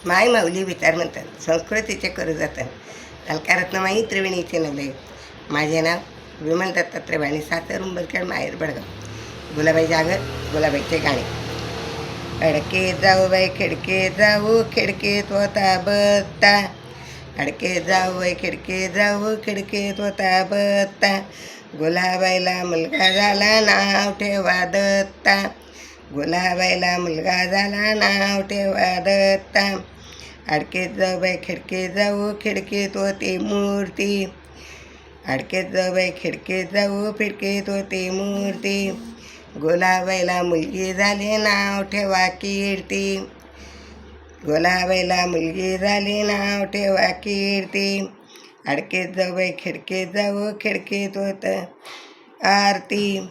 माय माऊली विचार म्हणतात संस्कृतीचे करू जातात अलकारत्न माई त्रिवेणीचे नवले. माझे नाव विमल दत्तात्रय वाणी, सातर उंबरखेड, माहेर बडगाव. गुलाबाई जागर, गुलाबाईचे गाणे. अडके जाऊ बाई खिडके जाऊ, खिडकीत होता बत्ता. अडके जाऊ बाई खिडके जाऊ, खिडकीत होता बत्ता. गुलाबाईला मुलगा झाला, नाव ठेवा दत्ता. गुलाबाईला मुलगा झाला, नाव ठेवा दत्ता. अडकेत जाऊ बाई खिडके जाऊ, खिडकीत होती मूर्ती. अडकेत जाऊ बाई खिडकीत जाऊ, खिडकीत होती मूर्ती. गुलाबाईला मुलगी झाली, नाव ठेवा कीर्ती. गुलाबाईला मुलगी झाली, नाव ठेवा कीर्ती. अडकेत जाऊ बाई खिडकीत जाऊ, खिडकीत होतं आरती.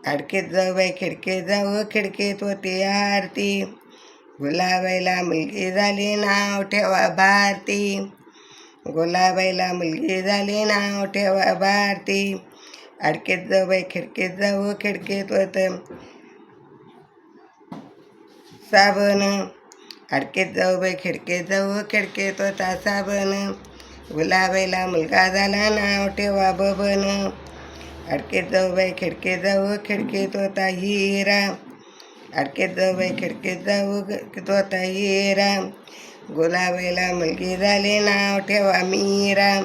अडकेत जाऊ बाई खिडकीत जाऊ, खिडकीत होती आरती. गुलाबाईला मुलगी झाली, नाव ठेवा भारती. गुलाबाईला मुलगी झाली, नाव ठेवा भारती. अडकेत जाऊ बाई खिडकीत जाऊ, खिडकीत होतं साबण. अडकेत जाऊ बाई खिडकीत जाऊ, खिडकीत होता साबण. गुलाबाईला मुलगा झाला, नाव ठेवा बबन. अडकेत जाऊ बाई खिडकीत जाऊ, खिडकीत होता हिरा. अडकेत जाऊ बाई खिडकीत जाऊ, खिडकीत होता हिरा. गुलाबाईला मुलगी झाली, नाव ठेवा मीरा.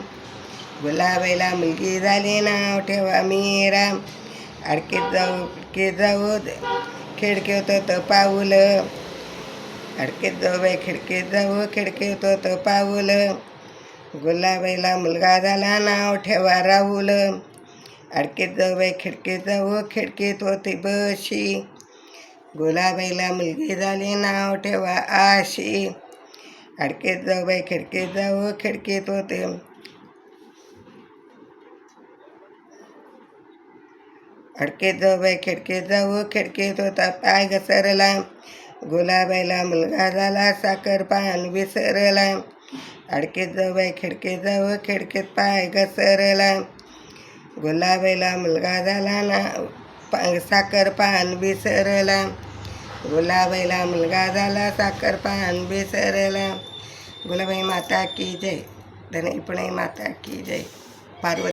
गुलाबाईला मुलगी झाली, नाव ठेवा मीरा. अडकेत जाऊ खिडकीत जाऊ, खिडकीत होतं पाऊल. अडकेत जाऊ बाई खिडकीत जाऊ, खिडकीत होतं पाऊल. गुलाबाईला मुलगा झाला, नाव ठेवा राहुल. अडकेत जाऊ बाई खिडकीत जाऊ, खिडकीत होती बशी. गुलाबाईला मुलगी झाली, नाव ठेवा आशी. अडकेत जाऊ बाई खिडकीत जाऊ, खिडकीत होते अडकेत जाऊ बाई खिडकीत जाऊ, खिडकीत होता पाय घसरला. गुलाबाईला मुलगा झाला, साखर पान विसरला. अडकेत जाऊ बाई खिडकीत जाऊ, खिडकीत पाय घसरला. गुलाबाईला मुलगा झाला, ना साखर पान विसरला. गुलाबाईला मुलगा झाला, साखर पान विसरला. गुलाबाई माता की जय. धनई माता की जय. पार्वती.